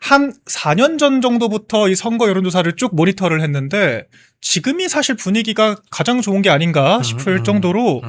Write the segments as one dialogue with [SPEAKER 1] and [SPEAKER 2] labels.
[SPEAKER 1] 한 4년 전 정도부터 이 선거 여론조사를 쭉 모니터를 했는데 지금이 사실 분위기가 가장 좋은 게 아닌가 싶을 정도로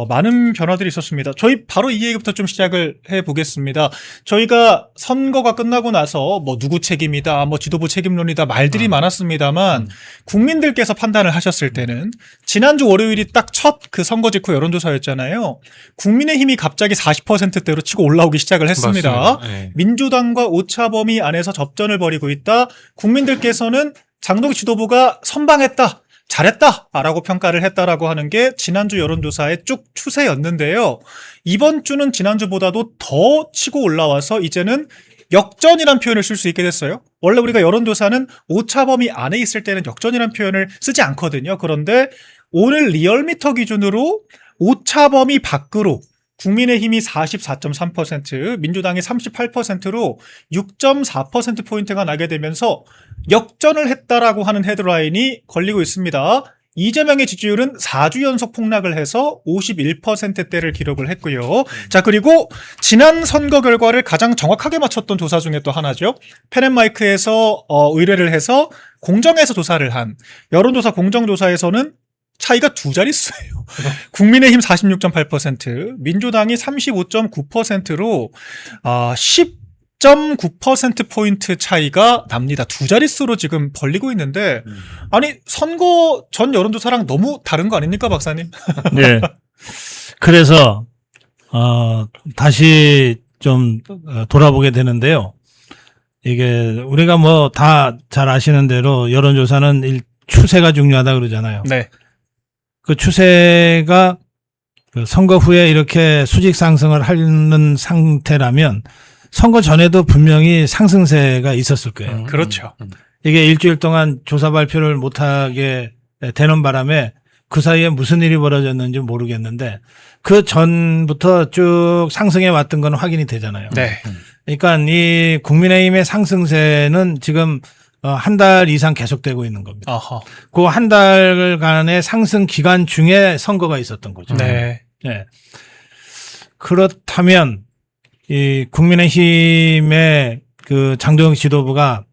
[SPEAKER 1] 많은 변화들이 있었습니다. 저희 바로 이 얘기부터 좀 시작을 해보겠습니다. 저희가 선거가 끝나고 나서 뭐 누구 책임이다, 뭐 지도부 책임론이다 말들이 많았습니다만 국민들께서 판단을 하셨을 때는 지난주 월요일이 딱 첫 그 선거 직후 여론조사였잖아요. 국민의힘이 갑자기 40%대로 치고 올라오기 시작을 했습니다.
[SPEAKER 2] 네.
[SPEAKER 1] 민주당과 오차범위 안에서 접전을 벌이고 있다. 국민들께서는 장동희 지도부가 선방했다, 잘했다라고 평가를 했다라고 하는 게 지난주 여론조사의 쭉 추세였는데요. 이번 주는 지난주보다도 더 치고 올라와서 이제는 역전이란 표현을 쓸 수 있게 됐어요. 원래 우리가 여론조사는 오차범위 안에 있을 때는 역전이란 표현을 쓰지 않거든요. 그런데 오늘 리얼미터 기준으로 오차범위 밖으로 국민의힘이 44.3%, 민주당이 38%로 6.4%포인트가 나게 되면서 역전을 했다라고 하는 헤드라인이 걸리고 있습니다. 이재명의 지지율은 4주 연속 폭락을 해서 51%대를 기록을 했고요. 자, 그리고 지난 선거 결과를 가장 정확하게 맞췄던 조사 중에 또 하나죠. 펜앤마이크에서 의뢰를 해서 공정에서 조사를 한 여론조사 공정조사에서는 차이가 두 자릿수예요. 국민의힘 46.8%, 민주당이 35.9%로 10.9%포인트 차이가 납니다. 두 자릿수로 지금 벌리고 있는데 아니 선거 전 여론조사랑 너무 다른 거 아닙니까, 박사님?
[SPEAKER 3] 네. 그래서 다시 좀 돌아보게 되는데요. 이게 우리가 뭐 다 잘 아시는 대로 여론조사는 추세가 중요하다 그러잖아요.
[SPEAKER 1] 네.
[SPEAKER 3] 그 추세가 그 선거 후에 이렇게 수직 상승을 하는 상태라면 선거 전에도 분명히 상승세가 있었을 거예요.
[SPEAKER 1] 그렇죠.
[SPEAKER 3] 이게 일주일 동안 조사 발표를 못하게 되는 바람에 그 사이에 무슨 일이 벌어졌는지 모르겠는데 그 전부터 쭉 상승해 왔던 건 확인이 되잖아요.
[SPEAKER 1] 네.
[SPEAKER 3] 그러니까 이 국민의힘의 상승세는 지금 한 달 이상 계속되고 있는 겁니다.
[SPEAKER 1] 아하.
[SPEAKER 3] 그 한 달간의 상승 기간 중에 선거가 있었던 거죠.
[SPEAKER 1] 네.
[SPEAKER 3] 네. 그렇다면 이 국민의힘의 그 장동영 지도부가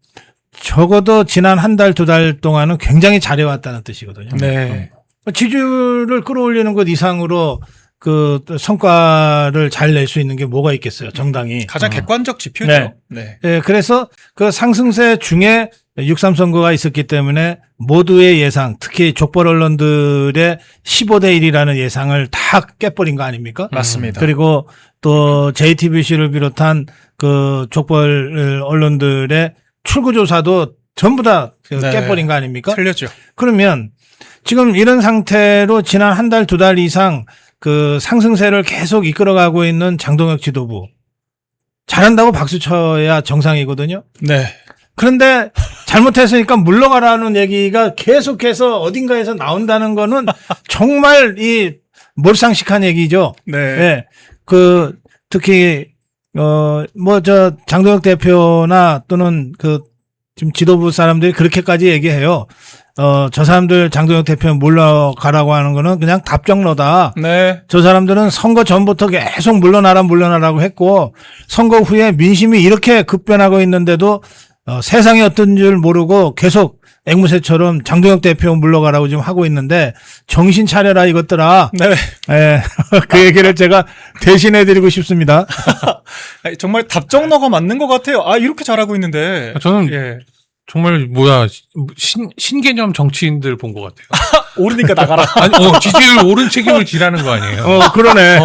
[SPEAKER 3] 적어도 지난 한 달, 두 달 동안은 굉장히 잘해왔다는 뜻이거든요.
[SPEAKER 1] 네.
[SPEAKER 3] 지지율을 끌어올리는 것 이상으로 그 성과를 잘 낼 수 있는 게 뭐가 있겠어요, 정당이.
[SPEAKER 1] 가장 객관적 지표죠.
[SPEAKER 3] 네.
[SPEAKER 1] 네.
[SPEAKER 3] 네, 그래서 그 상승세 중에 6.3 선거가 있었기 때문에 모두의 예상, 특히 족벌 언론들의 15대 1이라는 예상을 다 깨버린 거 아닙니까?
[SPEAKER 1] 맞습니다.
[SPEAKER 3] 그리고 또 JTBC를 비롯한 그 족벌 언론들의 출구조사도 전부 다
[SPEAKER 1] 네.
[SPEAKER 3] 깨버린 거 아닙니까?
[SPEAKER 1] 틀렸죠.
[SPEAKER 3] 그러면 지금 이런 상태로 지난 한 달, 두 달 이상 그 상승세를 계속 이끌어가고 있는 장동혁 지도부. 잘한다고 박수 쳐야 정상이거든요.
[SPEAKER 1] 네.
[SPEAKER 3] 그런데 잘못했으니까 물러가라는 얘기가 계속해서 어딘가에서 나온다는 거는 정말 이 몰상식한 얘기죠.
[SPEAKER 1] 네.
[SPEAKER 3] 예. 그 특히 장동혁 대표나 또는 그 지금 지도부 사람들이 그렇게까지 얘기해요. 저 사람들 장동혁 대표 물러가라고 하는 거는 그냥 답정너다.
[SPEAKER 1] 네.
[SPEAKER 3] 저 사람들은 선거 전부터 계속 물러나라고 했고 선거 후에 민심이 이렇게 급변하고 있는데도 세상이 어떤 줄 모르고 계속 앵무새처럼 장동혁 대표 물러가라고 지금 하고 있는데 정신 차려라 이것들아.
[SPEAKER 1] 네.
[SPEAKER 3] 예. 그 얘기를 제가 대신해드리고 싶습니다.
[SPEAKER 1] 아니, 정말 답정너가 맞는 것 같아요. 아, 이렇게 잘하고 있는데.
[SPEAKER 2] 저는
[SPEAKER 1] 예.
[SPEAKER 2] 정말 신개념 정치인들 본 것 같아요.
[SPEAKER 1] 오르니까 나가라.
[SPEAKER 2] 아니, 지지율 오른 책임을 지라는 거 아니에요.
[SPEAKER 3] 그러네.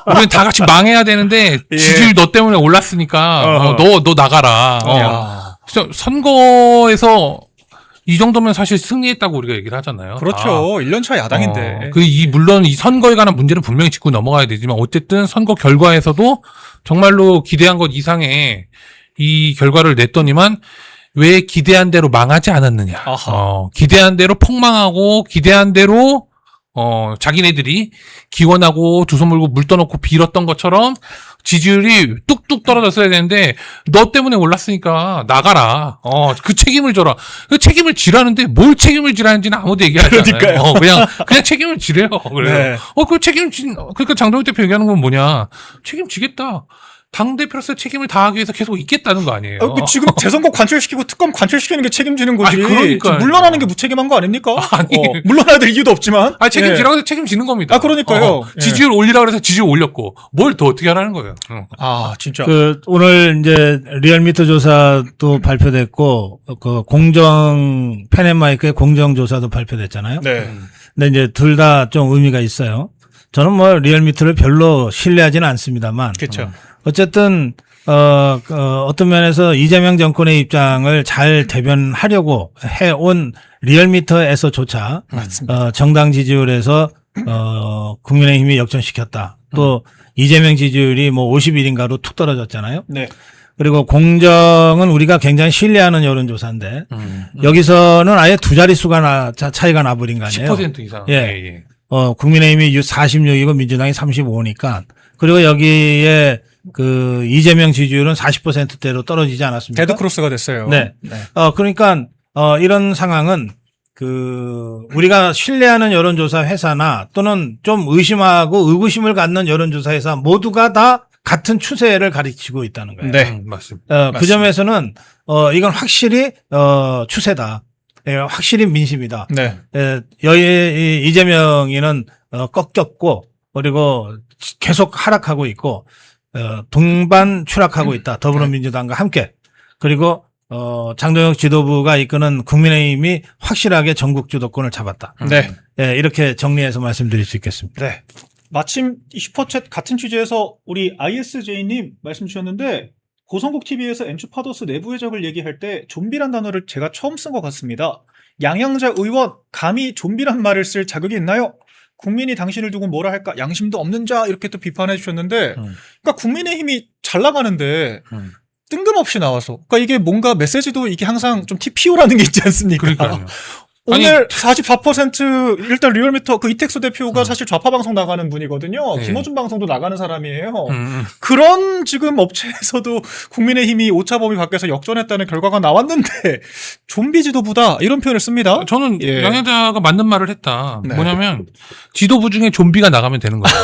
[SPEAKER 2] 우리는 다 같이 망해야 되는데
[SPEAKER 1] 예.
[SPEAKER 2] 지지율 너 때문에 올랐으니까 너 나가라.
[SPEAKER 1] 야.
[SPEAKER 2] 진짜 선거에서 이 정도면 사실 승리했다고 우리가 얘기를 하잖아요.
[SPEAKER 1] 그렇죠. 1년차 야당인데.
[SPEAKER 2] 물론 이 선거에 관한 문제는 분명히 짚고 넘어가야 되지만 어쨌든 선거 결과에서도 정말로 기대한 것 이상의 이 결과를 냈더니만 왜 기대한 대로 망하지 않았느냐. 기대한 대로 폭망하고 기대한 대로 자기네들이 기원하고 두 손 물고 물 떠놓고 빌었던 것처럼 지지율이 뚝뚝 떨어졌어야 되는데 너 때문에 올랐으니까 나가라. 그 책임을 져라. 그 책임을 지라는데 뭘 책임을 지라는지는 아무도 얘기하지 않아요. 그냥 책임을 지래요. 그래요.
[SPEAKER 1] 네.
[SPEAKER 2] 그러니까 장동혁 대표 얘기하는 건 뭐냐. 책임지겠다. 당대표로서 책임을 다하기 위해서 계속 있겠다는 거 아니에요?
[SPEAKER 1] 지금 재선거 관철시키고 특검 관철시키는 게 책임지는 거지.
[SPEAKER 2] 아니, 그러니까요.
[SPEAKER 1] 물러나는 게 무책임한 거 아닙니까?
[SPEAKER 2] 아니.
[SPEAKER 1] 물러나야 될 이유도 없지만.
[SPEAKER 2] 책임지라고 해서 책임지는 겁니다.
[SPEAKER 1] 그러니까요. 예.
[SPEAKER 2] 지지율 올리라고 해서 지지율 올렸고, 뭘 더 어떻게 하라는 거예요?
[SPEAKER 1] 진짜.
[SPEAKER 3] 오늘 이제 리얼미터 조사도 발표됐고, 공정, 펜앤마이크의 공정조사도 발표됐잖아요.
[SPEAKER 1] 네.
[SPEAKER 3] 근데 이제 둘 다 좀 의미가 있어요. 저는 리얼미터를 별로 신뢰하지는 않습니다만.
[SPEAKER 1] 그렇죠.
[SPEAKER 3] 어쨌든, 어떤 면에서 이재명 정권의 입장을 잘 대변하려고 해온 리얼미터에서조차, 정당 지지율에서, 국민의힘이 역전시켰다. 또, 이재명 지지율이 51인가로 툭 떨어졌잖아요.
[SPEAKER 1] 네.
[SPEAKER 3] 그리고 공정은 우리가 굉장히 신뢰하는 여론조사인데, 여기서는 아예 두 자릿수가 차이가 나버린 거 아니에요?
[SPEAKER 2] 10% 이상.
[SPEAKER 3] 예. 국민의힘이 46이고 민주당이 35니까. 그리고 여기에 이재명 지지율은 40%대로 떨어지지 않았습니까?
[SPEAKER 1] 데드크로스가 됐어요.
[SPEAKER 3] 네. 그러니까, 이런 상황은 우리가 신뢰하는 여론조사 회사나 또는 좀 의심하고 의구심을 갖는 여론조사 회사 모두가 다 같은 추세를 가리키고 있다는 거예요.
[SPEAKER 1] 네.
[SPEAKER 2] 맞습니다.
[SPEAKER 3] 그 점에서는, 이건 확실히, 추세다. 확실히 민심이다.
[SPEAKER 1] 네.
[SPEAKER 3] 이재명이는 꺾였고, 그리고 계속 하락하고 있고, 동반 추락하고 있다. 더불어민주당과 함께. 그리고, 장동혁 지도부가 이끄는 국민의힘이 확실하게 전국 주도권을 잡았다.
[SPEAKER 1] 네.
[SPEAKER 3] 이렇게 정리해서 말씀드릴 수 있겠습니다.
[SPEAKER 1] 네. 마침 이 슈퍼챗 같은 취재에서 우리 ISJ님 말씀 주셨는데, 고성국 TV에서 엔추파더스 내부 해적을 얘기할 때 좀비란 단어를 제가 처음 쓴 것 같습니다. 양양자 의원, 감히 좀비란 말을 쓸 자격이 있나요? 국민이 당신을 두고 뭐라 할까? 양심도 없는 자, 이렇게 또 비판해 주셨는데, 그러니까 국민의힘이 잘 나가는데, 뜬금없이 나와서. 그러니까 이게 뭔가 메시지도 이게 항상 좀 TPO라는 게 있지 않습니까?
[SPEAKER 2] 그러니까요.
[SPEAKER 1] 오늘 44% 일단 리얼미터 이택수 대표가 사실 좌파 방송 나가는 분이거든요.
[SPEAKER 2] 네.
[SPEAKER 1] 김어준 방송도 나가는 사람이에요. 그런 지금 업체에서도 국민의힘이 오차범위 밖에서 역전했다는 결과가 나왔는데 좀비 지도부다 이런 표현을 씁니다.
[SPEAKER 2] 저는
[SPEAKER 1] 예.
[SPEAKER 2] 양양자가 맞는 말을 했다.
[SPEAKER 1] 네.
[SPEAKER 2] 뭐냐면 지도부 중에 좀비가 나가면 되는 거예요.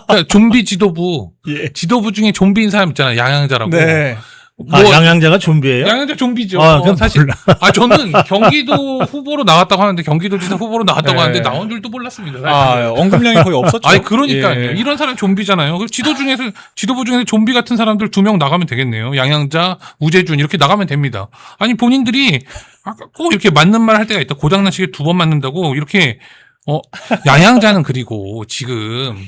[SPEAKER 2] 그러니까 좀비 지도부,
[SPEAKER 1] 예.
[SPEAKER 2] 지도부 중에 좀비인 사람 있잖아요. 양양자라고.
[SPEAKER 1] 네.
[SPEAKER 3] 양양자가 좀비예요?
[SPEAKER 2] 양양자 좀비죠.
[SPEAKER 3] 그건
[SPEAKER 2] 사실
[SPEAKER 3] 몰라.
[SPEAKER 2] 저는 경기도 후보로 나왔다고 하는데 경기도지사 후보로 나왔다고
[SPEAKER 1] 네.
[SPEAKER 2] 하는데 나온 줄도 몰랐습니다. 사실.
[SPEAKER 1] 언급량이 거의 없었죠.
[SPEAKER 2] 아니 그러니까요.
[SPEAKER 1] 예.
[SPEAKER 2] 이런 사람 좀비잖아요. 그럼 지도부 중에서 좀비 같은 사람들 2명 나가면 되겠네요. 양양자, 우재준 이렇게 나가면 됩니다. 아니 본인들이 꼭 이렇게 맞는 말 할 때가 있다. 고장난치게 2번 맞는다고 이렇게 양양자는 그리고 지금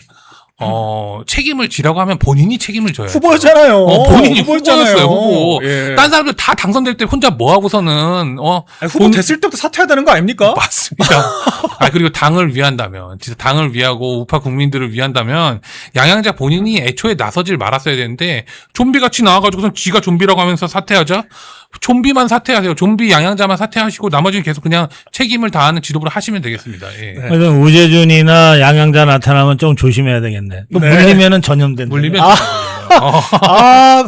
[SPEAKER 2] 책임을 지라고 하면 본인이 책임을 져요.
[SPEAKER 1] 후보였잖아요.
[SPEAKER 2] 본인이
[SPEAKER 1] 후보였잖아요.
[SPEAKER 2] 후보였어요, 후보.
[SPEAKER 1] 예.
[SPEAKER 2] 딴 사람들 다 당선될 때 혼자 뭐 하고서는,
[SPEAKER 1] 아니, 후보 됐을 때부터 사퇴해야 되는 거 아닙니까?
[SPEAKER 2] 맞습니다. 그리고 당을 위한다면, 진짜 당을 위하고 우파 국민들을 위한다면, 양양자 본인이 애초에 나서질 말았어야 되는데, 좀비같이 나와가지고선 지가 좀비라고 하면서 사퇴하자? 좀비만 사퇴하세요. 좀비 양양자만 사퇴하시고, 나머지는 계속 그냥 책임을 다하는 지도부를 하시면 되겠습니다. 예.
[SPEAKER 1] 네.
[SPEAKER 3] 그래서 우재준이나 양양자 나타나면 좀 조심해야 되겠네. 또
[SPEAKER 1] 네.
[SPEAKER 3] 물리면은 전염된다.
[SPEAKER 2] 물리면.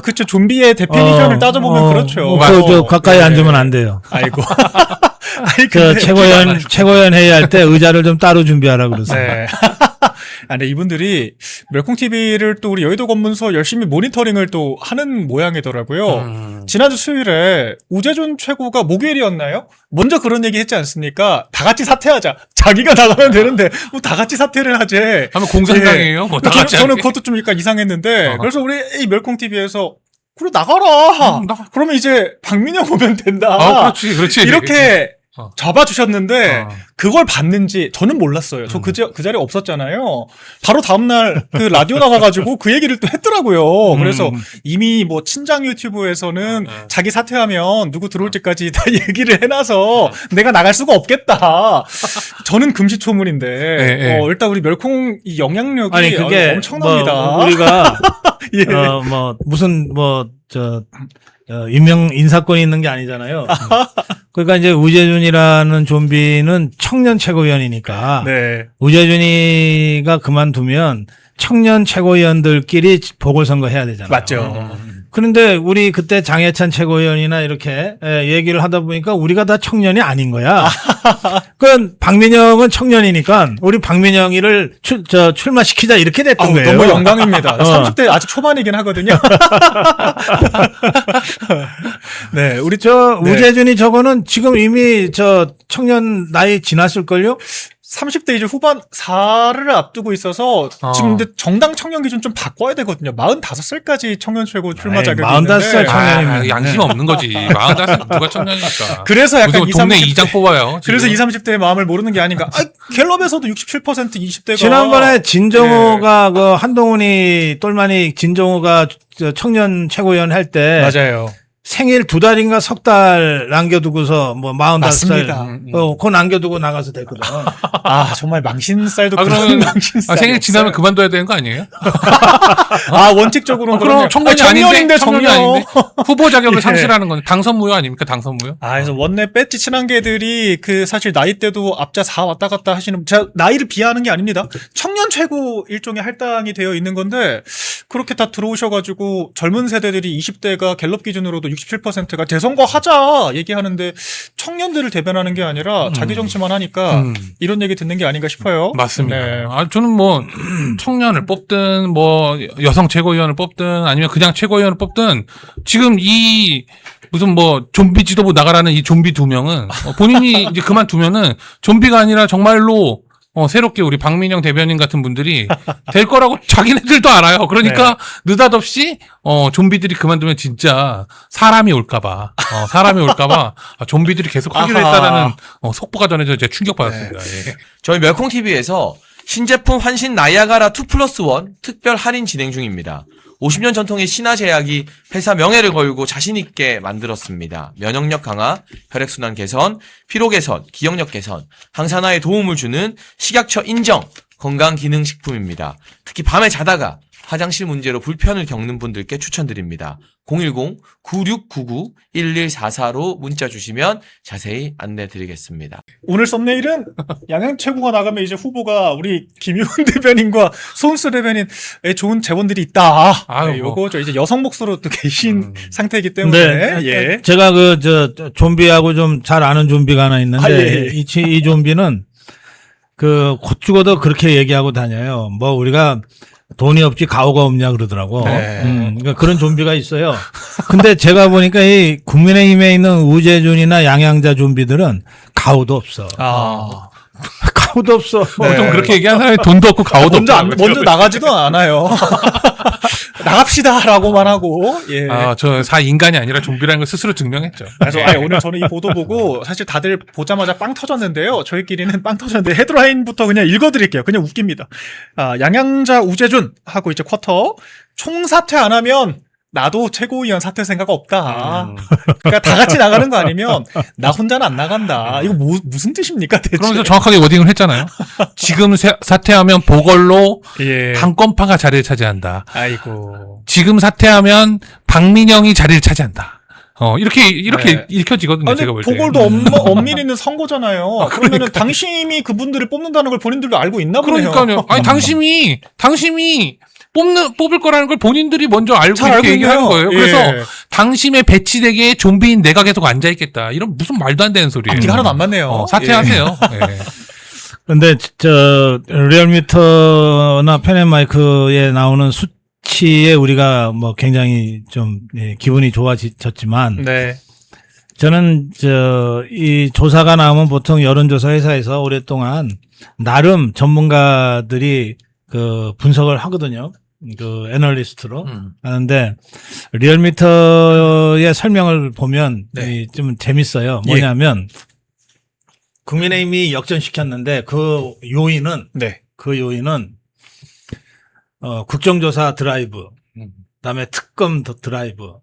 [SPEAKER 1] 그쵸. 좀비의 데피니션을 따져보면 그렇죠.
[SPEAKER 3] 저 가까이
[SPEAKER 1] 네.
[SPEAKER 3] 앉으면 안 돼요.
[SPEAKER 1] 아이고. 아니,
[SPEAKER 3] 그
[SPEAKER 1] 근데
[SPEAKER 3] 최고위원 회의할 때 의자를 좀 따로 준비하라 그러세요.
[SPEAKER 1] 네. 근데 이분들이 멸콩TV를 또 우리 여의도 검문소 열심히 모니터링을 또 하는 모양이더라고요. 지난주 수요일에 우재준 최고가 목요일이었나요? 먼저 그런 얘기 했지 않습니까? 다 같이 사퇴하자. 자기가 나가면 되는데 뭐 다 같이 사퇴를 하지.
[SPEAKER 2] 하면 공산당이에요? 뭐 다 같이
[SPEAKER 1] 저는
[SPEAKER 2] 하는 게.
[SPEAKER 1] 그것도 좀 약간 이상했는데
[SPEAKER 2] 어.
[SPEAKER 1] 그래서 우리 이 멸콩TV에서 그래 나가라.
[SPEAKER 2] 나가.
[SPEAKER 1] 그러면 이제 박민영 오면 된다.
[SPEAKER 2] 그렇지.
[SPEAKER 1] 이렇게
[SPEAKER 2] 어.
[SPEAKER 1] 잡아주셨는데 그걸 봤는지 저는 몰랐어요. 저 그 자리에 없었잖아요. 바로 다음날 그 라디오 나가가지고 그 얘기를 또 했더라고요. 그래서 이미 뭐 친장 유튜브에서는 자기 사퇴하면 누구 들어올지까지 다 얘기를 해놔서 내가 나갈 수가 없겠다. 저는 금시초문인데
[SPEAKER 2] 네.
[SPEAKER 1] 일단 우리 멸콩 이 영향력이
[SPEAKER 3] 아니 그게
[SPEAKER 1] 엄청납니다.
[SPEAKER 3] 우리가
[SPEAKER 1] 예.
[SPEAKER 3] 무슨 유명 인사권이 있는 게 아니잖아요. 그러니까 이제 우재준이라는 좀비는 청년 최고위원이니까
[SPEAKER 1] 네.
[SPEAKER 3] 우재준이가 그만두면 청년 최고위원들끼리 보궐선거 해야 되잖아요.
[SPEAKER 1] 맞죠.
[SPEAKER 3] 그런데 우리 그때 장해찬 최고위원이나 이렇게 얘기를 하다 보니까 우리가 다 청년이 아닌 거야. 그건 박민영은 청년이니까 우리 박민영이를 출마시키자 이렇게 됐던 거예요.
[SPEAKER 1] 너무 영광입니다. 30대 아직 초반이긴 하거든요. 네, 우리 네.
[SPEAKER 3] 우재준이 저거는 지금 이미 청년 나이 지났을걸요?
[SPEAKER 1] 30대 이제 후반 4를 앞두고 있어서 지금 근데 정당 청년 기준 좀 바꿔야 되거든요. 45살까지 청년 최고 출마 자격이
[SPEAKER 3] 45살
[SPEAKER 1] 있는데
[SPEAKER 3] 청년이면
[SPEAKER 2] 양심 없는 거지. 45살 누가 청년이니까.
[SPEAKER 1] 그래서 약간
[SPEAKER 2] 무슨 동네 이장 뽑아요.
[SPEAKER 1] 그래서
[SPEAKER 2] 지금.
[SPEAKER 1] 20, 30대의 마음을 모르는 게 아닌가. 갤럽에서도 67% 20대가
[SPEAKER 3] 지난번에 진정호가 그 한동훈이 똘마니 진정호가 청년 최고위원 할 때
[SPEAKER 1] 맞아요.
[SPEAKER 3] 생일 2달인가 3달 남겨두고서 뭐 45살
[SPEAKER 1] 맞습니다.
[SPEAKER 3] 그거 남겨두고 나가서 됐거든.
[SPEAKER 1] 아 정말 망신살도
[SPEAKER 2] 그러면
[SPEAKER 1] 망신살.
[SPEAKER 2] 생일 지나면 그만둬야 되는 거 아니에요?
[SPEAKER 1] 원칙적으로는
[SPEAKER 2] 그럼 청년이 아닌데 청년이
[SPEAKER 1] 청년.
[SPEAKER 2] 아닌데 후보 자격을
[SPEAKER 1] 예.
[SPEAKER 2] 상실하는 건 당선 무효 아닙니까? 당선 무효?
[SPEAKER 1] 그래서 원내 배지 친한계들이 그 사실 나이 때도 앞자 4 왔다 갔다 하시는 제가 나이를 비하하는 게 아닙니다. 청년 최고 일종의 할당이 되어 있는 건데 그렇게 다 들어오셔가지고 젊은 세대들이 20대가 갤럽 기준으로도 67%가 재선거 하자 얘기하는데 청년들을 대변하는 게 아니라 자기 정치만 하니까 이런 얘기 듣는 게 아닌가 싶어요.
[SPEAKER 2] 맞습니다.
[SPEAKER 1] 네.
[SPEAKER 2] 저는 뭐 청년을 뽑든 뭐 여성 최고위원을 뽑든 아니면 그냥 최고위원을 뽑든 지금 이 무슨 뭐 좀비 지도부 나가라는 이 좀비 2명은 본인이 이제 그만두면은 좀비가 아니라 정말로 새롭게 우리 박민영 대변인 같은 분들이 될 거라고 자기네들도 알아요. 그러니까 느닷없이 좀비들이 그만두면 진짜 사람이 올까봐 좀비들이 계속 하기로
[SPEAKER 1] 아하.
[SPEAKER 2] 했다라는 속보가 전해져 제가 충격받았습니다. 예.
[SPEAKER 4] 저희 멸콩TV에서 신제품 환신 나이아가라 2+1 특별 할인 진행 중입니다. 50년 전통의 신화 제약이 회사 명예를 걸고 자신있게 만들었습니다. 면역력 강화, 혈액순환 개선, 피로 개선, 기억력 개선, 항산화에 도움을 주는 식약처 인정 건강기능식품입니다. 특히 밤에 자다가 화장실 문제로 불편을 겪는 분들께 추천드립니다. 010-9699-1144로 문자 주시면 자세히 안내 드리겠습니다.
[SPEAKER 1] 오늘 썸네일은 양양 최고가 나가면 이제 후보가 우리 김효은 대변인과 손수 대변인의 좋은 재원들이 있다.
[SPEAKER 2] 아유, 뭐.
[SPEAKER 1] 요거 저 이제 여성 목소로 또 계신 상태이기 때문에 예.
[SPEAKER 3] 제가 좀비하고 좀 잘 아는 좀비가 하나 있는데
[SPEAKER 1] 예.
[SPEAKER 3] 이 좀비는 곧 죽어도 그렇게 얘기하고 다녀요. 뭐 우리가 돈이 없지 가오가 없냐 그러더라고.
[SPEAKER 1] 네.
[SPEAKER 3] 그러니까 그런 좀비가 있어요. 근데 제가 보니까 이 국민의힘에 있는 우재준이나 양양자 좀비들은 가오도 없어. 가오도 없어.
[SPEAKER 1] 네.
[SPEAKER 2] 좀 그렇게 얘기하는 사람이 돈도 없고 가오도 없고.
[SPEAKER 1] 먼저 나가지도 않아요. 나갑시다라고만 하고. 예.
[SPEAKER 2] 저 인간이 아니라 좀비라는 걸 스스로 증명했죠.
[SPEAKER 1] 그래서 오늘 저는 이 보도 보고 사실 다들 보자마자 빵 터졌는데요. 저희끼리는 빵 터졌는데 헤드라인부터 그냥 읽어드릴게요. 그냥 웃깁니다. 양양자 우재준 하고 이제 쿼터 총사퇴 안 하면 나도 최고위원 사퇴 생각 없다. 그러니까 다 같이 나가는 거 아니면 나 혼자는 안 나간다. 이거 무슨 뜻입니까 대체?
[SPEAKER 2] 그러면서 정확하게 워딩을 했잖아요. 지금 사퇴하면 보궐로
[SPEAKER 1] 예.
[SPEAKER 2] 당권파가 자리를 차지한다.
[SPEAKER 1] 아이고.
[SPEAKER 2] 지금 사퇴하면 박민영이 자리를 차지한다. 이렇게
[SPEAKER 1] 네.
[SPEAKER 2] 읽혀지거든요.
[SPEAKER 1] 아니,
[SPEAKER 2] 제가 볼 때.
[SPEAKER 1] 보궐도 엄밀히 있는 선거잖아요. 그러면은 당심이 그분들을 뽑는다는 걸 본인들도 알고 있나 보네요.
[SPEAKER 2] 그러니까요. 아니 당심이 뽑을 거라는 걸 본인들이 먼저 알고
[SPEAKER 1] 잘
[SPEAKER 2] 이렇게
[SPEAKER 1] 알고
[SPEAKER 2] 얘기하는
[SPEAKER 1] 있네요.
[SPEAKER 2] 거예요.
[SPEAKER 1] 예.
[SPEAKER 2] 그래서 당심의 배치되게 좀비인 내가 계속 앉아 있겠다. 이런 무슨 말도 안 되는 소리예요.
[SPEAKER 1] 앞뒤가 하나도 안 맞네요.
[SPEAKER 2] 사퇴하세요. 예.
[SPEAKER 3] 근데 리얼미터나 펜앤마이크에 나오는 수치에 우리가 뭐 굉장히 좀 기분이 좋아졌지만
[SPEAKER 1] 네.
[SPEAKER 3] 저는 이 조사가 나오면 보통 여론조사 회사에서 오랫동안 나름 전문가들이 분석을 하거든요. 애널리스트로 하는데 리얼미터의 설명을 보면
[SPEAKER 1] 네.
[SPEAKER 3] 좀 재밌어요. 뭐냐면 국민의힘이 역전시켰는데 그 요인은 국정조사 드라이브, 그다음에 특검 드라이브,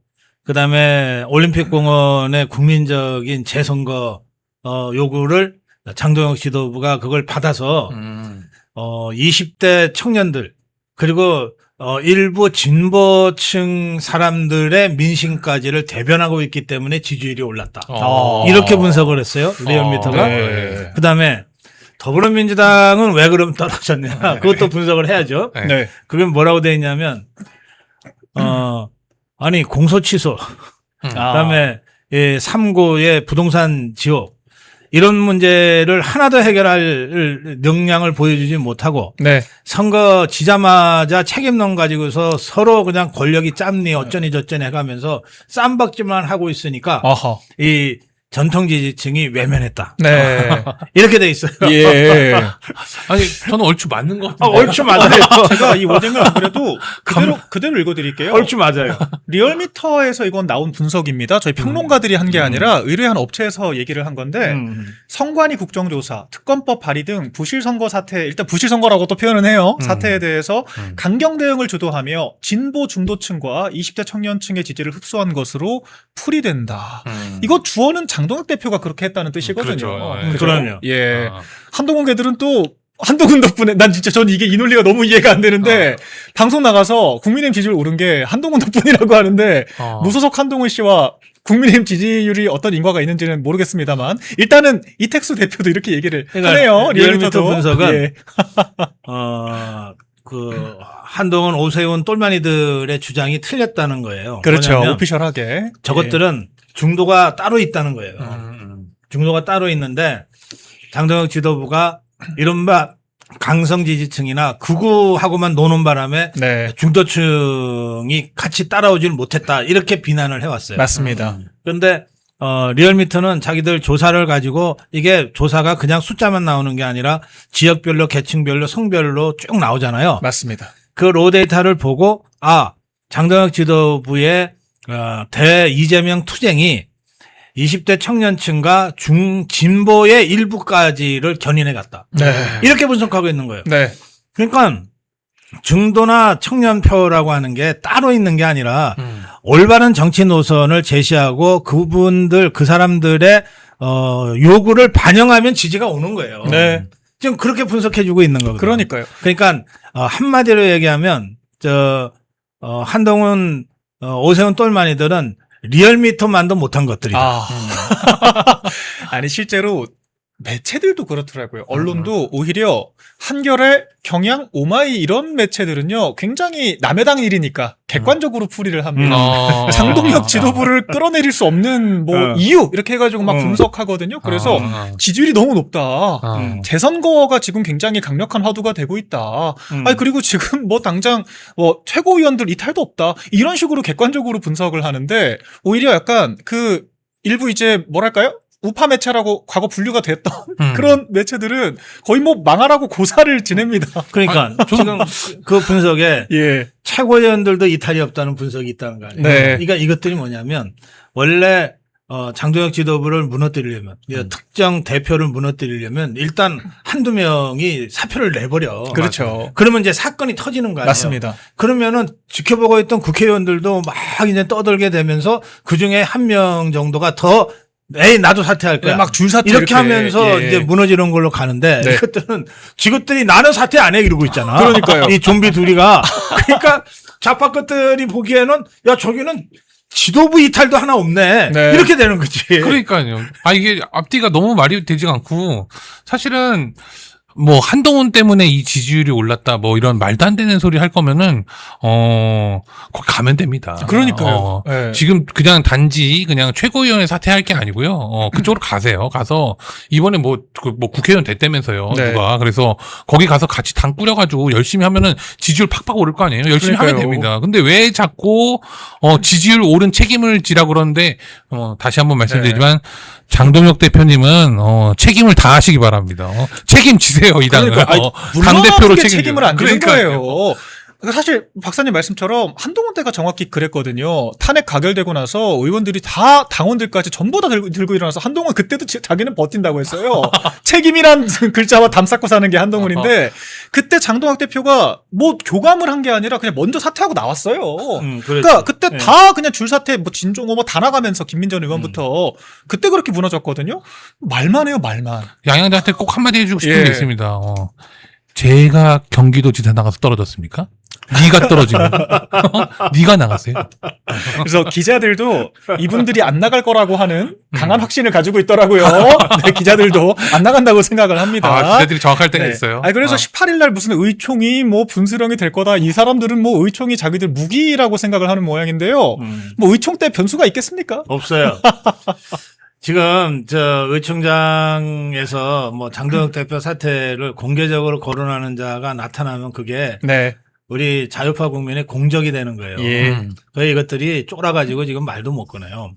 [SPEAKER 3] 그다음에 올림픽공원의 국민적인 재선거 요구를 장동혁 지도부가 그걸 받아서 20대 청년들 그리고 일부 진보층 사람들의 민심까지를 대변하고 있기 때문에 지지율이 올랐다. 이렇게 분석을 했어요. 리얼미터가.
[SPEAKER 1] 네.
[SPEAKER 3] 그다음에 더불어민주당은 왜 그럼 떨어졌냐. 그것도 분석을 해야죠.
[SPEAKER 1] 네.
[SPEAKER 3] 그게 뭐라고 되어 있냐면 아니 공소 취소, 그다음에 3고의 부동산 지옥 이런 문제를 하나 더 해결할 역량을 보여주지 못하고
[SPEAKER 1] 네.
[SPEAKER 3] 선거 지자마자 책임론 가지고서 서로 그냥 권력이 짬니 어쩌니 저쩌니 해가면서 쌈박질만 하고 있으니까
[SPEAKER 1] 아하.
[SPEAKER 3] 이 전통 지지층이 외면했다.
[SPEAKER 1] 네.
[SPEAKER 3] 이렇게 돼 있어요.
[SPEAKER 1] 예.
[SPEAKER 2] 아니 저는 얼추 맞는 것 같아요.
[SPEAKER 3] 얼추 맞아요.
[SPEAKER 1] 제가 이 워딩을 안 그래도 그대로 읽어드릴게요.
[SPEAKER 3] 얼추 맞아요.
[SPEAKER 1] 리얼미터에서 이건 나온 분석입니다. 저희 평론가들이 한 게 아니라 의뢰한 업체에서 얘기를 한 건데 성관이 국정조사, 특검법 발의 등 부실선거 사태, 일단 부실선거라고 또 표현은 해요. 사태에 대해서 강경 대응을 주도하며 진보 중도층과 20대 청년층의 지지를 흡수한 것으로 풀이된다. 이거 주어는 장동혁 대표가 그렇게 했다는 뜻이거든요.
[SPEAKER 2] 그렇죠. 예.
[SPEAKER 1] 그죠?
[SPEAKER 3] 그럼요.
[SPEAKER 1] 예. 한동훈 걔들은 또 한동훈 덕분에 난 진짜 전 이게 이 논리가 너무 이해가 안 되는데 방송 나가서 국민의힘 지지율 오른 게 한동훈 덕분이라고 하는데 무소속 한동훈 씨와 국민의힘 지지율이 어떤 인과가 있는지는 모르겠습니다만 일단은 이택수 대표도 이렇게 얘기를 하네요.
[SPEAKER 3] 리얼미터 분석은
[SPEAKER 1] 예.
[SPEAKER 3] 그 한동훈 오세훈 똘마니들의 주장이 틀렸다는 거예요.
[SPEAKER 1] 그렇죠.
[SPEAKER 3] 뭐냐면
[SPEAKER 1] 오피셜하게
[SPEAKER 3] 저것들은 중도가 따로 있다는 거예요. 중도가 따로 있는데 장동혁 지도부가 이른바 강성 지지층이나 극우하고만 노는 바람에
[SPEAKER 1] 네.
[SPEAKER 3] 중도층이 같이 따라오질 못했다 이렇게 비난을 해왔어요.
[SPEAKER 1] 맞습니다.
[SPEAKER 3] 그런데 리얼미터는 자기들 조사를 가지고 이게 조사가 그냥 숫자만 나오는 게 아니라 지역별로 계층별로 성별로 쭉 나오잖아요.
[SPEAKER 1] 맞습니다.
[SPEAKER 3] 그 로 데이터를 보고 장동혁 지도부의 대 이재명 투쟁이 20대 청년층과 중진보의 일부까지를 견인해 갔다.
[SPEAKER 1] 네.
[SPEAKER 3] 이렇게 분석하고 있는 거예요.
[SPEAKER 1] 네.
[SPEAKER 3] 그러니까 중도나 청년표라고 하는 게 따로 있는 게 아니라 올바른 정치 노선을 제시하고 그분들 그 사람들의 요구를 반영하면 지지가 오는 거예요.
[SPEAKER 1] 네.
[SPEAKER 3] 지금 그렇게 분석해주고 있는 거거든요.
[SPEAKER 1] 그러니까요.
[SPEAKER 3] 그러니까 한마디로 얘기하면 한동훈 오세훈 똘마니들은 리얼미터만도 못한 것들이다.
[SPEAKER 1] 아니 실제로 매체들도 그렇더라고요. 언론도 오히려 한겨레, 경향, 오마이 이런 매체들은요 굉장히 남의 당 일이니까 객관적으로 풀이를 합니다. 장동혁 지도부를 끌어내릴 수 없는 이유 이렇게 해가지고 막 분석하거든요. 그래서 지지율이 너무 높다. 재선거가 지금 굉장히 강력한 화두가 되고 있다. 아니 그리고 지금 당장 최고위원들 이탈도 없다. 이런 식으로 객관적으로 분석을 하는데 오히려 약간 그 일부 이제 뭐랄까요? 우파 매체라고 과거 분류가 됐던 그런 매체들은 거의 망하라고 고사를 지냅니다.
[SPEAKER 3] 그러니까 지금 그 분석에
[SPEAKER 1] 예.
[SPEAKER 3] 최고위원들도 이탈이 없다는 분석이 있다는 거 아니에요.
[SPEAKER 1] 네.
[SPEAKER 3] 그러니까 이것들이 뭐냐면 원래 장동혁 지도부를 무너뜨리려면 특정 대표를 무너뜨리려면 일단 한두 명이 사표를 내버려.
[SPEAKER 1] 그렇죠.
[SPEAKER 3] 그러면 이제 사건이 터지는 거 아니에요.
[SPEAKER 1] 맞습니다.
[SPEAKER 3] 그러면은 지켜보고 있던 국회의원들도 막 이제 떠들게 되면서 그 중에 한 명 정도가 더 에이 나도 사퇴할 거야.
[SPEAKER 1] 막 줄사퇴
[SPEAKER 3] 이렇게 하면서 이제 무너지는 걸로 가는데
[SPEAKER 1] 네.
[SPEAKER 3] 이것들은 지것들이 나는 사퇴 안 해 이러고 있잖아.
[SPEAKER 1] 그러니까요.
[SPEAKER 3] 이 좀비 둘이가 그러니까 좌파 것들이 보기에는 야 저기는 지도부 이탈도 하나 없네.
[SPEAKER 1] 네.
[SPEAKER 3] 이렇게 되는 거지.
[SPEAKER 2] 그러니까요. 이게 앞뒤가 너무 말이 되지가 않고 사실은 한동훈 때문에 이 지지율이 올랐다 이런 말도 안 되는 소리 할 거면은 거기 가면 됩니다.
[SPEAKER 1] 그러니까요. 네.
[SPEAKER 2] 지금 그냥 단지 그냥 최고위원회 사퇴할 게 아니고요. 그쪽으로 가세요. 가서 이번에 국회의원 됐다면서요.
[SPEAKER 1] 네.
[SPEAKER 2] 누가. 그래서 거기 가서 같이 당 꾸려가지고 열심히 하면은 지지율 팍팍 오를 거 아니에요. 열심히
[SPEAKER 1] 그러니까요.
[SPEAKER 2] 하면 됩니다. 근데 왜 자꾸 지지율 오른 책임을 지라 그러는데 다시 한번 말씀드리지만 장동혁 대표님은 책임을 다하시기 바랍니다. 책임지세요 이 당을.
[SPEAKER 1] 그러니까,
[SPEAKER 2] 당 대표로
[SPEAKER 1] 책임을 안 지는
[SPEAKER 2] 그러니까요.
[SPEAKER 1] 거예요. 사실 박사님 말씀처럼 한동훈 때가 정확히 그랬거든요. 탄핵 가결되고 나서 의원들이 다 당원들까지 전부 다 들고 일어나서 한동훈 그때도 자기는 버틴다고 했어요. 책임이란 글자와 담쌓고 사는 게 한동훈인데 그때 장동혁 대표가 교감을 한 게 아니라 그냥 먼저 사퇴하고 나왔어요. 그러니까 그때 다 그냥 줄사퇴 진종호 다 나가면서 김민전 의원부터 그때 그렇게 무너졌거든요. 말만 해요 말만.
[SPEAKER 2] 양양대한테 꼭 한마디 해주고 싶은
[SPEAKER 1] 예.
[SPEAKER 2] 게 있습니다. 제가 경기도지사 나가서 떨어졌습니까? 네가 떨어지면 네가 나가세요.
[SPEAKER 1] 그래서 기자들도 이분들이 안 나갈 거라고 하는 강한 확신을 가지고 있더라고요. 네, 기자들도 안 나간다고 생각을 합니다.
[SPEAKER 2] 아, 기자들이 정확할 때가
[SPEAKER 1] 네.
[SPEAKER 2] 있어요.
[SPEAKER 1] 아니, 그래서
[SPEAKER 2] 아.
[SPEAKER 1] 18일 날 무슨 의총이 뭐 분수령이 될 거다. 이 사람들은 뭐 의총이 자기들 무기라고 생각을 하는 모양인데요. 뭐 의총 때 변수가 있겠습니까?
[SPEAKER 3] 없어요. 지금 저 의총장에서 뭐 장동혁 대표 사퇴를 공개적으로 거론하는 자가 나타나면 그게
[SPEAKER 1] 네.
[SPEAKER 3] 우리 자유파 국민의 공적이 되는 거예요.
[SPEAKER 1] 예.
[SPEAKER 3] 그래서 이것들이 쫄아가지고 지금 말도 못 꺼내요.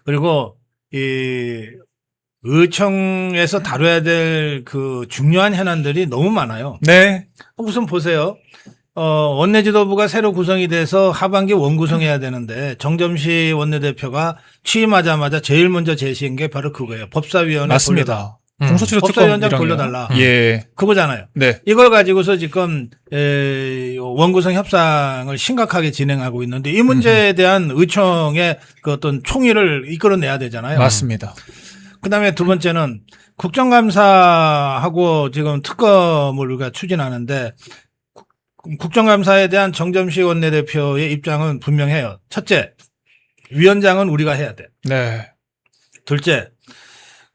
[SPEAKER 3] 그리고 이 의총에서 다뤄야 될 그 중요한 현안들이 너무 많아요.
[SPEAKER 1] 네.
[SPEAKER 3] 우선 보세요. 원내지도부가 새로 구성이 돼서 하반기 원구성해야 되는데 정점식 원내대표가 취임하자마자 제일 먼저 제시한 게 바로 그거예요. 법사위원회 돌려달라.
[SPEAKER 1] 맞습니다. 공소취소
[SPEAKER 3] 법사위원장
[SPEAKER 1] 특검이랑요.
[SPEAKER 3] 돌려달라.
[SPEAKER 1] 예.
[SPEAKER 3] 그거잖아요.
[SPEAKER 1] 네.
[SPEAKER 3] 이걸 가지고서 지금 원구성 협상을 심각하게 진행하고 있는데 이 문제에 대한 의총의 그 어떤 총의를 이끌어내야 되잖아요.
[SPEAKER 1] 맞습니다.
[SPEAKER 3] 그다음에 두 번째는 국정감사하고 지금 특검을 우리가 추진하는데 국정감사에 대한 정점식 원내대표의 입장은 분명해요. 첫째, 위원장은 우리가 해야 돼.
[SPEAKER 1] 네.
[SPEAKER 3] 둘째,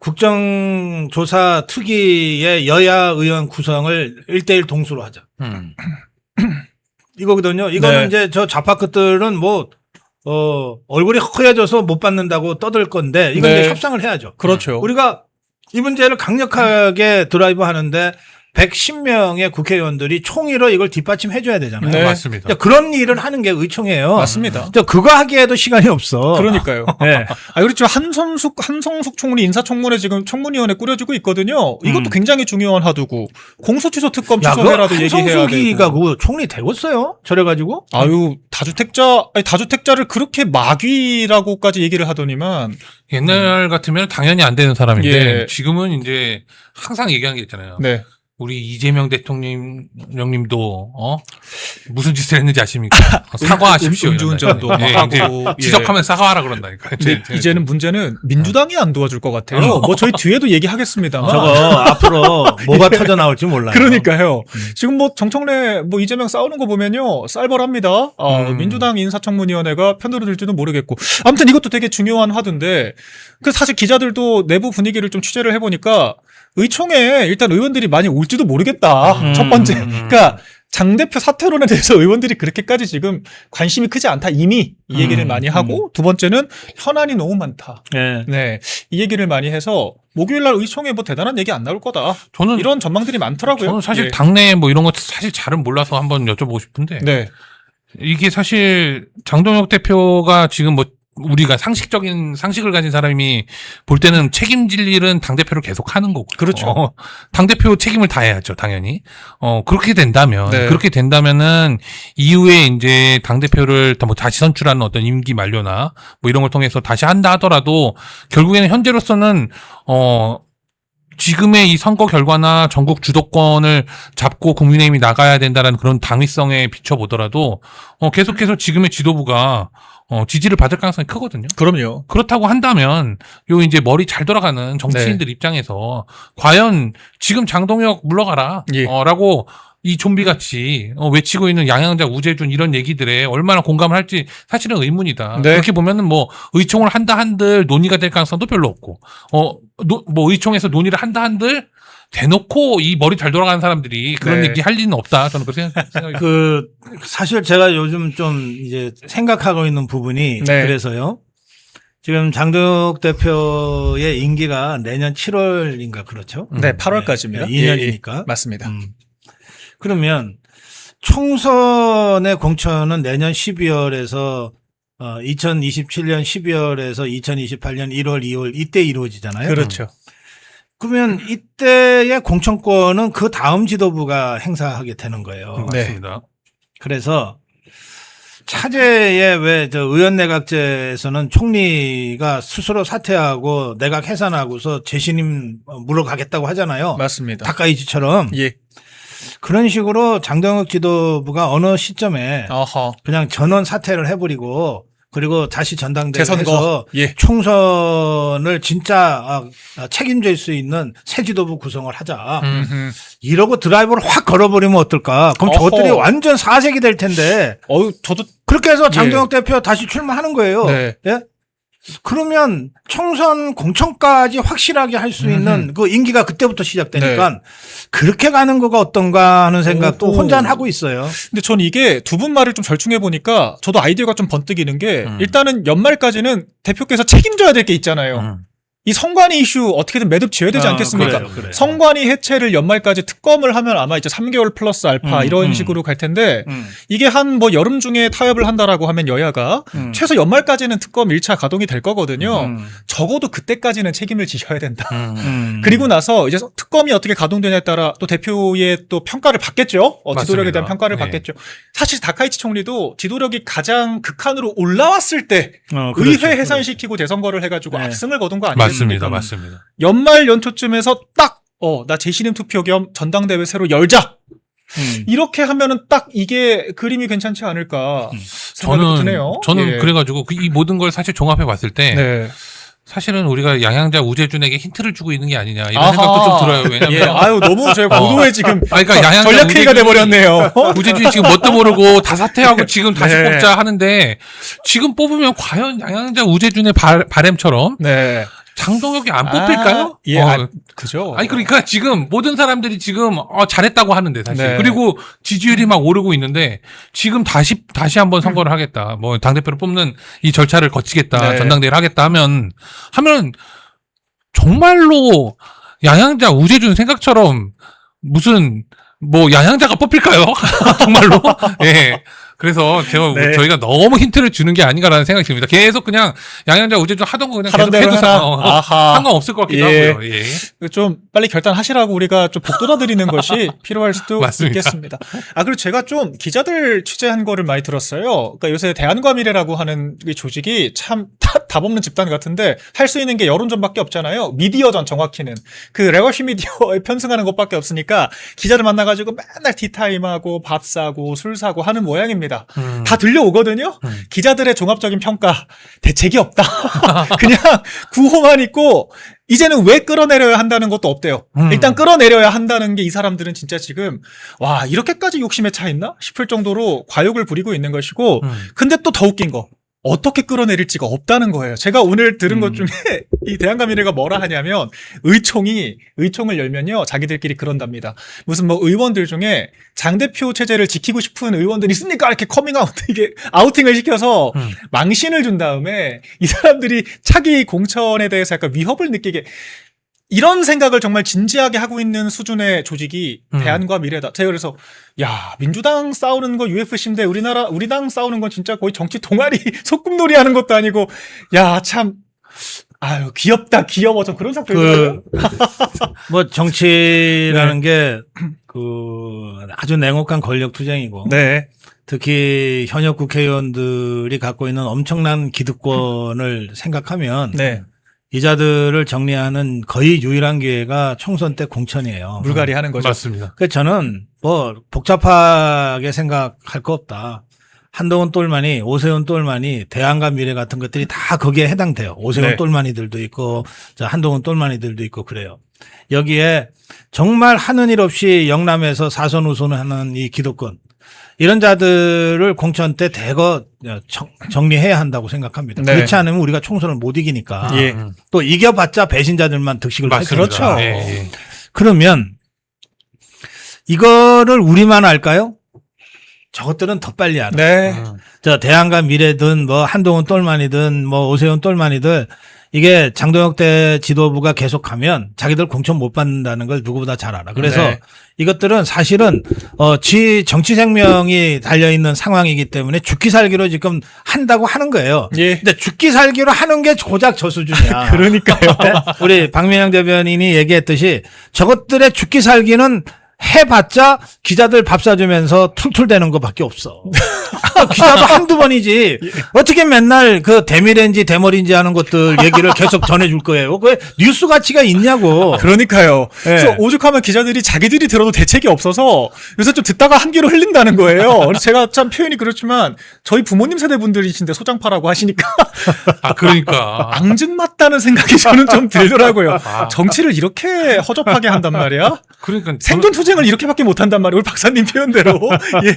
[SPEAKER 3] 국정조사 특위의 여야 의원 구성을 1대1 동수로 하자. 이거거든요. 이거는
[SPEAKER 1] 네.
[SPEAKER 3] 이제 저 좌파 끝들은 뭐, 얼굴이 허해져서 못 받는다고 떠들 건데 이건
[SPEAKER 1] 네.
[SPEAKER 3] 이제 협상을 해야죠.
[SPEAKER 1] 그렇죠.
[SPEAKER 3] 우리가 이 문제를 강력하게 드라이브 하는데 110명의 국회의원들이 총의로 이걸 뒷받침해 줘야 되잖아요.
[SPEAKER 1] 네.
[SPEAKER 2] 맞습니다.
[SPEAKER 3] 자, 그런 일을 하는 게 의총이에요.
[SPEAKER 1] 맞습니다.
[SPEAKER 3] 저 그거 하기에도 시간이 없어.
[SPEAKER 1] 그러니까요.
[SPEAKER 3] 네.
[SPEAKER 1] 아, 그리고 지금 한성숙 총리 인사청문회 지금 청문위원회 꾸려지고 있거든요. 이것도 굉장히 중요한 하두고 공소취소 특검
[SPEAKER 3] 야, 그
[SPEAKER 1] 취소해라도 얘기해야
[SPEAKER 3] 한성수기가
[SPEAKER 1] 되고.
[SPEAKER 3] 그 총리 되었어요? 저래가지고?
[SPEAKER 1] 아유, 다주택자를 그렇게 마귀라고까지 얘기를 하더니만.
[SPEAKER 2] 옛날 같으면 당연히 안 되는 사람인데
[SPEAKER 1] 예.
[SPEAKER 2] 지금은 이제 항상 얘기하는 게 있잖아요.
[SPEAKER 1] 네.
[SPEAKER 2] 우리 이재명 대통령님도 무슨 짓을 했는지 아십니까? 사과하십시오.
[SPEAKER 1] 음주운전도
[SPEAKER 2] 이런다.
[SPEAKER 1] 막
[SPEAKER 2] 이제
[SPEAKER 1] 하고. 예.
[SPEAKER 2] 지적하면 사과하라 그런다니까.
[SPEAKER 1] 근데 이제는 문제는 민주당이 안 도와줄 것 같아요. 뭐 저희 뒤에도 얘기하겠습니다만.
[SPEAKER 3] 저거 앞으로 뭐가 터져 나올지 몰라요.
[SPEAKER 1] 그러니까요. 지금 뭐 정청래 뭐 이재명 싸우는 거 보면요. 쌀벌합니다. 민주당 인사청문위원회가 편들어 들지도 모르겠고. 아무튼 이것도 되게 중요한 화두인데 그 사실 기자들도 내부 분위기를 좀 취재를 해보니까 의총에 일단 의원들이 많이 올지도 모르겠다. 첫 번째. 그러니까 장 대표 사퇴론에 대해서 의원들이 그렇게까지 지금 관심이 크지 않다. 이미 이 얘기를 많이 하고 두 번째는 현안이 너무 많다.
[SPEAKER 3] 네.
[SPEAKER 1] 네. 이 얘기를 많이 해서 목요일 날 의총에 뭐 대단한 얘기 안 나올 거다.
[SPEAKER 2] 저는
[SPEAKER 1] 이런 전망들이 많더라고요.
[SPEAKER 2] 저는 사실
[SPEAKER 1] 예.
[SPEAKER 2] 당내 뭐 이런 거 사실 잘은 몰라서 한번 여쭤보고 싶은데
[SPEAKER 1] 네.
[SPEAKER 2] 이게 사실 장동혁 대표가 지금 뭐 우리가 상식을 가진 사람이 볼 때는 책임질 일은 당대표를 계속 하는 거고.
[SPEAKER 1] 그렇죠.
[SPEAKER 2] 당대표 책임을 다해야죠, 당연히. 그렇게 된다면,
[SPEAKER 1] 네.
[SPEAKER 2] 그렇게 된다면은 이후에 이제 당대표를 뭐 다시 선출하는 어떤 임기 만료나 뭐 이런 걸 통해서 다시 한다 하더라도 결국에는 현재로서는, 지금의 이 선거 결과나 전국 주도권을 잡고 국민의힘이 나가야 된다는 그런 당위성에 비춰보더라도, 계속해서 지금의 지도부가 지지를 받을 가능성이 크거든요.
[SPEAKER 1] 그럼요.
[SPEAKER 2] 그렇다고 한다면 요 이제 머리 잘 돌아가는 정치인들 입장에서 과연 지금 장동혁 물러가라
[SPEAKER 1] 예.
[SPEAKER 2] 라고 이 좀비같이 외치고 있는 양양자 우재준 이런 얘기들에 얼마나 공감을 할지 사실은 의문이다.
[SPEAKER 1] 네.
[SPEAKER 2] 그렇게 보면은 뭐 의총을 한다 한들 논의가 될 가능성도 별로 없고 뭐 의총에서 논의를 한다 한들 대놓고 이 머리 잘 돌아가는 사람들이 그런
[SPEAKER 1] 네.
[SPEAKER 2] 얘기 할 리는 없다. 저는 그렇게 생각이
[SPEAKER 3] 사실 제가 요즘 좀 이제 생각하고 있는 부분이
[SPEAKER 1] 네.
[SPEAKER 3] 그래서요. 지금 장동혁 대표의 임기가 내년 7월인가 그렇죠?
[SPEAKER 1] 네, 8월까지입니다.
[SPEAKER 3] 네, 2년이니까.
[SPEAKER 1] 맞습니다.
[SPEAKER 3] 그러면 총선의 공천은 내년 12월에서 2027년 12월에서 2028년 1월, 2월 이때 이루어지잖아요.
[SPEAKER 1] 그렇죠.
[SPEAKER 3] 그러면 이때의 공천권은 그 다음 지도부가 행사하게 되는 거예요.
[SPEAKER 1] 네.
[SPEAKER 2] 맞습니다.
[SPEAKER 3] 그래서 차제에 왜 저 의원내각제에서는 총리가 스스로 사퇴하고 내각 해산하고서 재신임 물어가겠다고 하잖아요.
[SPEAKER 1] 맞습니다.
[SPEAKER 3] 다카이치처럼
[SPEAKER 1] 예.
[SPEAKER 3] 그런 식으로 장동혁 지도부가 어느 시점에
[SPEAKER 1] 어허.
[SPEAKER 3] 그냥 전원 사퇴를 해버리고 그리고 다시 전당대회에서
[SPEAKER 1] 재선거. 예.
[SPEAKER 3] 총선을 진짜 책임질 수 있는 새 지도부 구성을 하자. 이러고 드라이브를 확 걸어버리면 어떨까? 그럼
[SPEAKER 1] 어허.
[SPEAKER 3] 저것들이 완전 사색이 될 텐데.
[SPEAKER 1] 저도
[SPEAKER 3] 그렇게 해서 장동혁 대표 다시 출마하는 거예요.
[SPEAKER 1] 네.
[SPEAKER 3] 예? 그러면 총선 공천까지 확실하게 할 수 있는 그 임기가 그때부터 시작되니까 그렇게 가는 거가 어떤가 하는 생각도
[SPEAKER 1] 오호.
[SPEAKER 3] 혼자 하고 있어요.
[SPEAKER 1] 근데 전 이게 두 분 말을 좀 절충해 보니까 저도 아이디어가 좀 번뜩이는 게 일단은 연말까지는 대표께서 책임져야 될 게 있잖아요. 이 성관이 이슈 어떻게든 매듭 지어야 되지 않겠습니까?
[SPEAKER 3] 그래요.
[SPEAKER 1] 성관이 해체를 연말까지 특검을 하면 아마 이제 3개월 플러스 알파 이런 식으로 갈 텐데 이게 한 뭐 여름 중에 타협을 한다라고 하면 여야가 최소 연말까지는 특검 1차 가동이 될 거거든요. 적어도 그때까지는 책임을 지셔야 된다. 그리고 나서 이제 특검이 어떻게 가동되냐에 따라 또 대표의 또 평가를 받겠죠. 지도력에 대한
[SPEAKER 2] 맞습니다.
[SPEAKER 1] 평가를
[SPEAKER 2] 네.
[SPEAKER 1] 받겠죠. 사실 다카이치 총리도 지도력이 가장 극한으로 올라왔을 때
[SPEAKER 3] 그렇죠.
[SPEAKER 1] 의회 해산시키고 재선거를 해가지고
[SPEAKER 3] 네.
[SPEAKER 1] 압승을 거둔 거 아니겠습니까?
[SPEAKER 2] 맞습니다.
[SPEAKER 1] 연말 연초쯤에서 딱 나 재신임 투표 겸 전당대회 새로 열자. 이렇게 하면은 딱 이게 그림이 괜찮지 않을까 생각이 드네요.
[SPEAKER 2] 저는
[SPEAKER 1] 예.
[SPEAKER 2] 그래가지고 이 모든 걸 사실 종합해 봤을 때
[SPEAKER 1] 네.
[SPEAKER 2] 사실은 우리가 양양자 우재준에게 힌트를 주고 있는 게 아니냐 이런
[SPEAKER 1] 아하.
[SPEAKER 2] 생각도 좀 들어요. 왜냐면
[SPEAKER 1] 예. 아유 너무 저희 공도에 지금
[SPEAKER 2] 그러니까 양양자
[SPEAKER 1] 전략회의가 돼버렸네요.
[SPEAKER 2] 우재준이 지금 뭣도 모르고 다 사퇴하고 지금 다시
[SPEAKER 1] 네.
[SPEAKER 2] 뽑자 하는데 지금 뽑으면 과연 양양자 우재준의 바램처럼
[SPEAKER 1] 네.
[SPEAKER 2] 장동혁이 안 뽑힐까요?
[SPEAKER 1] 예, 그죠.
[SPEAKER 2] 아니 그러니까 지금 모든 사람들이 지금 잘했다고 하는데 사실
[SPEAKER 1] 네.
[SPEAKER 2] 그리고 지지율이 막 오르고 있는데 지금 다시 한번 선거를 하겠다 뭐 당대표를 뽑는 이 절차를 거치겠다
[SPEAKER 1] 네.
[SPEAKER 2] 전당대회를 하겠다 하면 정말로 양양자 우재준 생각처럼 무슨 뭐 양양자가 뽑힐까요? 정말로 예. 그래서
[SPEAKER 1] 네.
[SPEAKER 2] 저희가 너무 힌트를 주는 게 아닌가라는 생각이 듭니다. 계속 그냥 양양자 우재준 하던 거 그냥
[SPEAKER 1] 하던
[SPEAKER 2] 계속
[SPEAKER 1] 대로
[SPEAKER 2] 해도
[SPEAKER 1] 해라. 아하.
[SPEAKER 2] 상관없을 것 같기도
[SPEAKER 1] 예.
[SPEAKER 2] 하고요. 예.
[SPEAKER 1] 좀 빨리 결단하시라고 우리가 좀 복돋아 드리는 것이 필요할 수도
[SPEAKER 2] 맞습니다.
[SPEAKER 1] 있겠습니다. 그리고 제가 좀 기자들 취재한 거를 많이 들었어요. 그러니까 요새 대한과 미래라고 하는 이 조직이 참 답 없는 집단 같은데 할 수 있는 게 여론전밖에 없잖아요. 미디어전 정확히는. 그 레거시 미디어에 편승하는 것밖에 없으니까 기자들 만나가지고 맨날 티타임하고 밥 사고 술 사고 하는 모양입니다. 다 들려오거든요. 기자들의 종합적인 평가 대책이 없다. 그냥 구호만 있고 이제는 왜 끌어내려야 한다는 것도 없대요. 일단 끌어내려야 한다는 게 이 사람들은 진짜 지금 와 이렇게까지 욕심에 차 있나 싶을 정도로 과욕을 부리고 있는 것이고 근데 또 더 웃긴 거 어떻게 끌어내릴지가 없다는 거예요. 제가 오늘 들은 것 중에 이 대한과 미래가 뭐라 하냐면 의총을 열면요 자기들끼리 그런답니다. 무슨 뭐 의원들 중에 장 대표 체제를 지키고 싶은 의원들이 있습니까? 이렇게 커밍아웃 이게 아우팅을 시켜서 망신을 준 다음에 이 사람들이 차기 공천에 대해서 약간 위협을 느끼게 이런 생각을 정말 진지하게 하고 있는 수준의 조직이 대한과 미래다. 제가 그래서 야 민주당 싸우는 거 UFC인데 우리 당 싸우는 건 진짜 거의 정치 동아리 소꿉놀이 하는 것도 아니고 야 참 아유 귀엽다 귀여워 좀 그런 생각 들거든요.
[SPEAKER 3] 뭐 정치라는 게 아주 냉혹한 권력 투쟁이고
[SPEAKER 1] 네.
[SPEAKER 3] 특히 현역 국회의원들이 갖고 있는 엄청난 기득권을 생각하면
[SPEAKER 1] 네.
[SPEAKER 3] 이자들을 정리하는 거의 유일한 기회가 총선 때 공천이에요.
[SPEAKER 1] 물갈이 하는 거죠.
[SPEAKER 2] 맞습니다.
[SPEAKER 3] 그래서 저는 뭐 복잡하게 생각할 거 없다. 한동훈 똘마니, 오세훈 똘마니, 대안과 미래 같은 것들이 다 거기에 해당돼요. 오세훈
[SPEAKER 1] 네.
[SPEAKER 3] 똘마니들도 있고, 한동훈 똘마니들도 있고 그래요. 여기에 정말 하는 일 없이 영남에서 사선 우선을 하는 이 기득권. 이런 자들을 공천 때 대거 정리해야 한다고 생각합니다.
[SPEAKER 1] 네.
[SPEAKER 3] 그렇지 않으면 우리가 총선을 못 이기니까.
[SPEAKER 1] 예.
[SPEAKER 3] 또 이겨봤자 배신자들만 득식을 하죠.
[SPEAKER 1] 그렇죠.
[SPEAKER 2] 예, 예.
[SPEAKER 3] 그러면 이거를 우리만 알까요? 저것들은 더 빨리 알아.
[SPEAKER 1] 네.
[SPEAKER 3] 대안과 미래든 뭐 한동훈 똘마니든 뭐 오세훈 똘마니들 이게 장동혁 때 지도부가 계속하면 자기들 공천 못 받는다는 걸 누구보다 잘 알아. 그래서
[SPEAKER 1] 네.
[SPEAKER 3] 이것들은 사실은 정치 생명이 달려 있는 상황이기 때문에 죽기 살기로 지금 한다고 하는 거예요.
[SPEAKER 1] 예.
[SPEAKER 3] 근데 죽기 살기로 하는 게 고작 저 수준이야.
[SPEAKER 1] 그러니까요.
[SPEAKER 3] 네? 우리 박민영 대변인이 얘기했듯이 저것들의 죽기 살기는 해봤자 기자들 밥 사주면서 툴툴대는 것밖에 없어. 기자도 한두 번이지. 어떻게 맨날 그 대미래인지 대머리인지 하는 것들 얘기를 계속 전해줄 거예요. 그 뉴스 가치가 있냐고.
[SPEAKER 1] 그러니까요.
[SPEAKER 3] 예.
[SPEAKER 1] 그래서 오죽하면 기자들이 자기들이 들어도 대책이 없어서 요새 좀 듣다가 한 귀로 흘린다는 거예요. 그래서 제가 참 표현이 그렇지만 저희 부모님 세대 분들이신데 소장파라고 하시니까
[SPEAKER 2] 아, 그러니까.
[SPEAKER 1] 앙증맞다는 생각이 저는 좀 들더라고요. 정치를 이렇게 허접하게 한단 말이야?
[SPEAKER 2] 그러니까.
[SPEAKER 1] 생존 투쟁을 이렇게밖에 못한단 말이에요. 우리 박사님 표현대로. 예.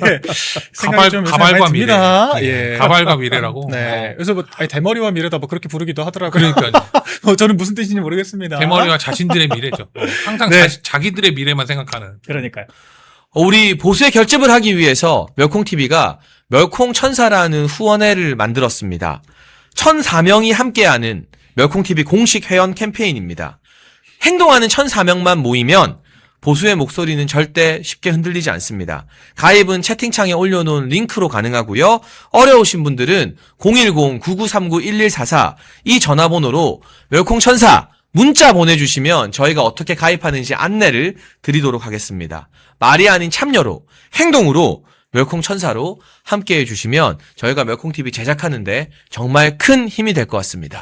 [SPEAKER 1] 생각이 좀 요새
[SPEAKER 2] 가발과
[SPEAKER 1] 많이
[SPEAKER 2] 미래.
[SPEAKER 1] 듭니다. 예.
[SPEAKER 2] 가발과 미래라고.
[SPEAKER 1] 네. 그래서 뭐 아니, 대머리와 미래다 뭐 그렇게 부르기도 하더라고요.
[SPEAKER 2] 그러니까.
[SPEAKER 1] 저는 무슨 뜻인지 모르겠습니다.
[SPEAKER 2] 대머리가 자신들의 미래죠. 항상
[SPEAKER 1] 네.
[SPEAKER 2] 자기들의 미래만 생각하는.
[SPEAKER 1] 그러니까요.
[SPEAKER 4] 우리 보수의 결집을 하기 위해서 멸콩TV가 멸콩천사라는 후원회를 만들었습니다. 1,004명이 함께하는 멸콩TV 공식 회원 캠페인입니다. 행동하는 1,004명만 모이면 보수의 목소리는 절대 쉽게 흔들리지 않습니다. 가입은 채팅창에 올려놓은 링크로 가능하고요. 어려우신 분들은 010-9939-1144 이 전화번호로 멸콩천사 문자 보내주시면 저희가 어떻게 가입하는지 안내를 드리도록 하겠습니다. 말이 아닌 참여로, 행동으로 멸콩천사로 함께해 주시면 저희가 멸콩TV 제작하는데 정말 큰 힘이 될 것 같습니다.